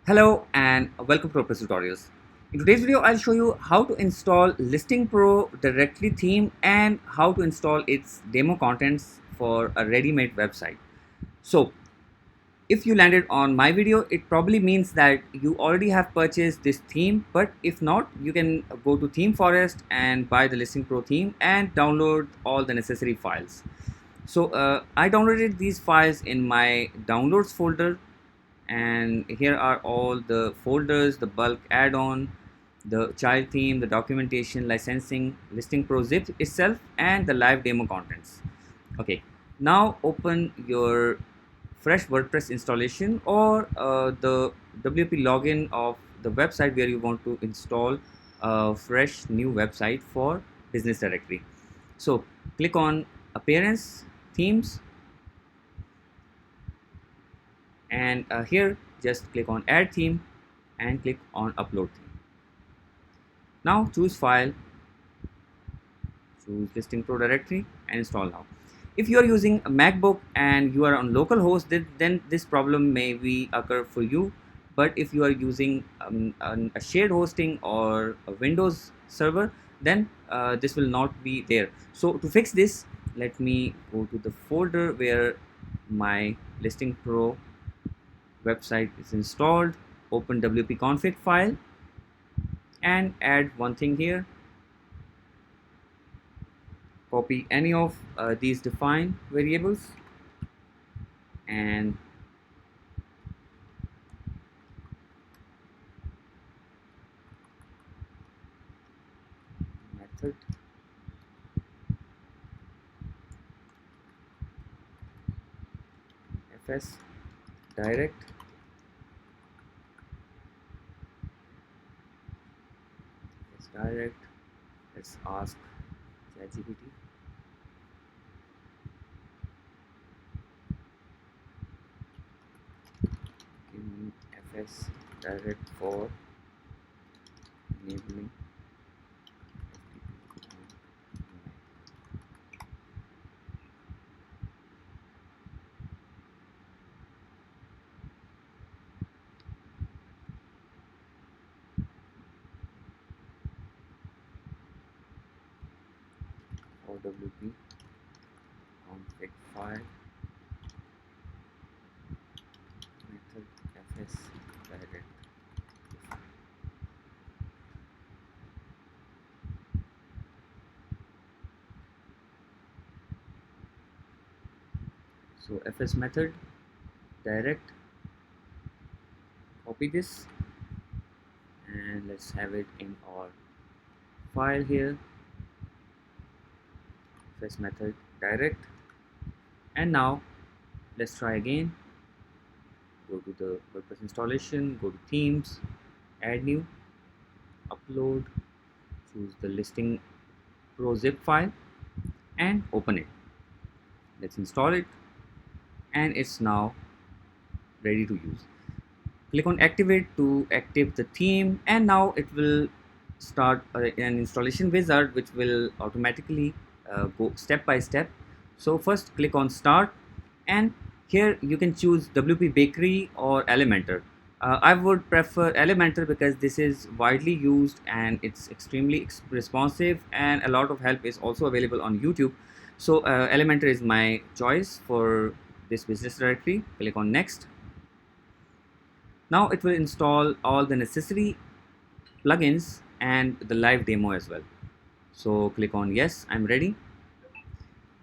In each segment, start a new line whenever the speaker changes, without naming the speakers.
Hello and welcome to WordPress tutorials. In today's video, I'll show you how to install ListingPro directly theme and how to install its demo contents for a ready-made website. So if you landed on my video, it probably means that you already have purchased this theme, but if not, you can go to Theme Forest and buy the ListingPro theme and download all the necessary files. So I downloaded these files in my downloads folder, and here are all the folders: the bulk add-on, the child theme, the documentation, licensing, ListingPro zip itself, and the live demo contents. Okay, now open your fresh WordPress installation or the WP login of the website where you want to install a fresh new website for business directory. So click on appearance, themes, and here just click on add theme and click on upload theme. Now choose file, choose ListingPro directory and install now. If you are using a MacBook and you are on localhost, then this problem may be occur for you. But if you are using a shared hosting or a Windows server, then this will not be there. So to fix this, let me go to the folder where my ListingPro website is installed. Open WP config file and add one thing here. Copy any of these define variables and method fs direct let's ask ChatGPT. Give me fs direct for enabling for WP config file method fs direct. So fs method direct, copy this and let's have it in our file here. Fs method direct, and now let's try again. Go to the WordPress installation, go to themes, add new, upload, choose the listing pro zip file and open it. Let's install it and it's now ready to use. Click on activate to active the theme, and now it will start an installation wizard which will automatically go step by step. So first click on start, and here you can choose WP Bakery or Elementor. I would prefer Elementor because this is widely used and it's extremely responsive, and a lot of help is also available on YouTube. So Elementor is my choice for this business directory. Click on next. Now it will install all the necessary plugins and the live demo as well. So click on yes, I'm ready.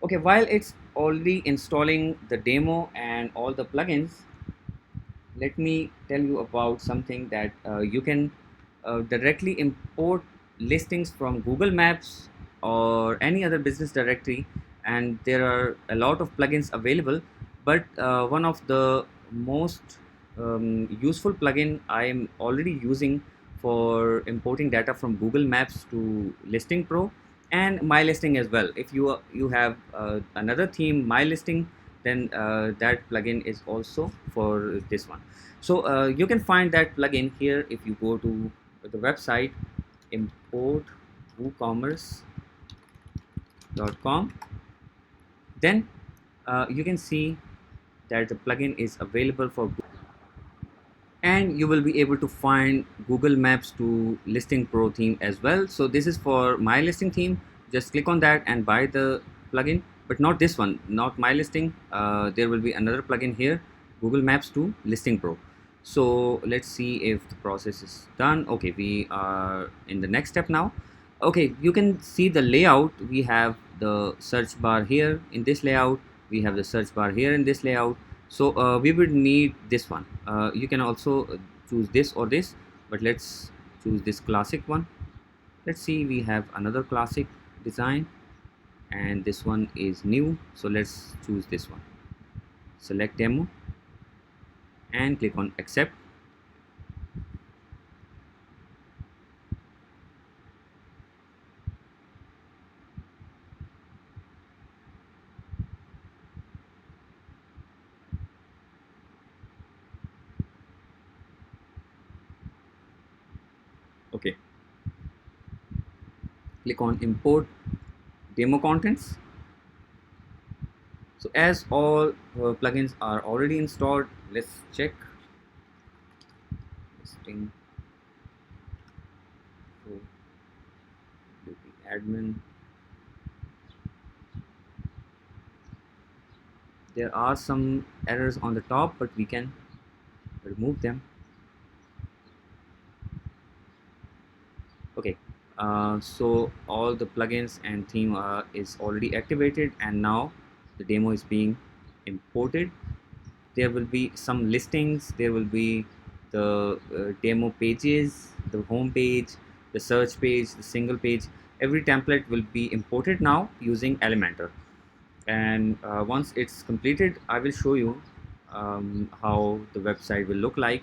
Okay, while it's already installing the demo and all the plugins, let me tell you about something that you can directly import listings from Google Maps or any other business directory, and there are a lot of plugins available. But one of the most useful plugin I am already using for importing data from Google Maps to ListingPro and My Listing as well. If you have another theme, My Listing, then that plugin is also for this one. So you can find that plugin here if you go to the website import woocommerce.com. Then you can see that the plugin is available for and you will be able to find Google Maps to Listing Pro theme as well. So this is for my listing theme. Just click on that and buy the plugin, but not this one, not my listing. There will be another plugin here, Google Maps to Listing Pro. So let's see if the process is done. Okay, we are in the next step now. Okay, you can see the layout. We have the search bar here in this layout. We have the search bar here in this layout. So we would need this one. You can also choose this or this, but let's choose this classic one. Let's see, we have another classic design, and this one is new, so let's choose this one. Select demo and click on accept. Okay, click on import demo contents. So as all plugins are already installed, let's check. Listing Pro Beauty admin. There are some errors on the top, but we can remove them. Okay, so all the plugins and theme is already activated, and now the demo is being imported. There will be some listings, there will be the demo pages, the home page, the search page, the single page. Every template will be imported now using Elementor, and once it's completed, I will show you how the website will look like.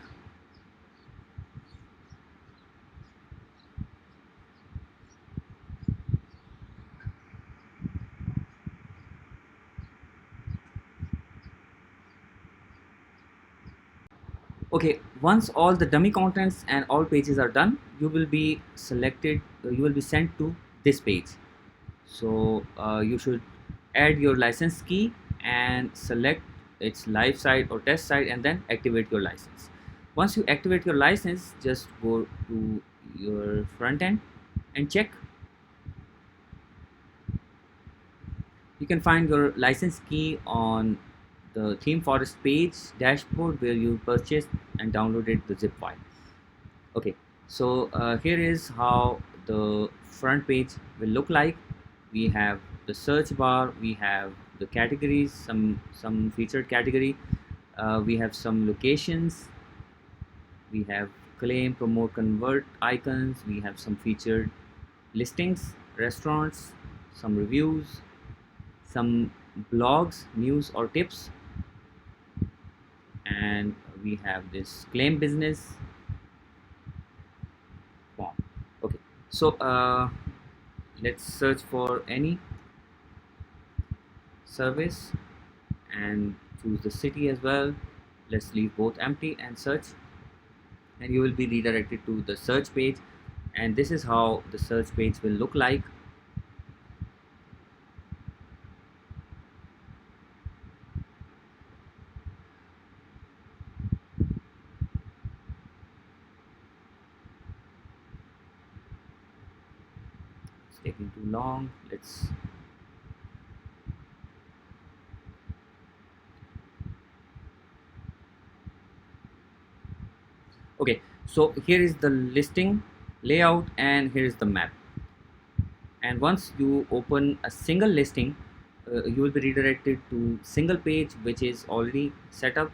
Okay, once all the dummy contents and all pages are done, you will be selected, you will be sent to this page. So you should add your license key and select its live site or test site, and then activate your license. Once you activate your license, just go to your front end and check. You can find your license key on the theme forest page dashboard where you purchased and downloaded the zip file. Okay, so here is how the front page will look like. We have the search bar, we have the categories, some featured category, we have some locations, we have claim, promote, convert icons, we have some featured listings, restaurants, some reviews, some blogs, news or tips, and we have this claim business form. Okay, so let's search for any service and choose the city as well. Let's leave both empty and search, and you will be redirected to the search page, and this is how the search page will look like. It's taking too long. Let's okay, so here is the listing layout and here is the map. And once you open a single listing, you will be redirected to single page which is already set up.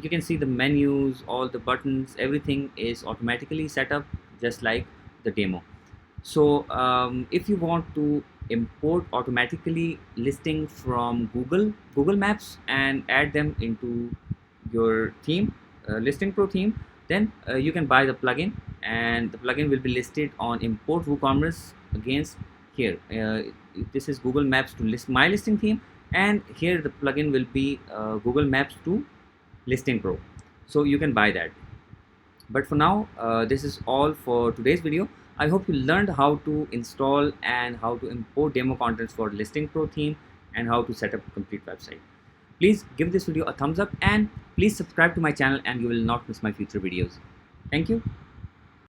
You can see the menus, all the buttons, everything is automatically set up just like the demo. So if you want to import automatically listing from Google Maps and add them into your theme, Listing Pro theme, then you can buy the plugin, and the plugin will be listed on import WooCommerce against here. This is Google Maps to list my listing theme, and here the plugin will be Google Maps to Listing Pro. So you can buy that. But for now, this is all for today's video. I hope you learned how to install and how to import demo contents for Listing Pro theme and how to set up a complete website. Please give this video a thumbs up and please subscribe to my channel and you will not miss my future videos. Thank you.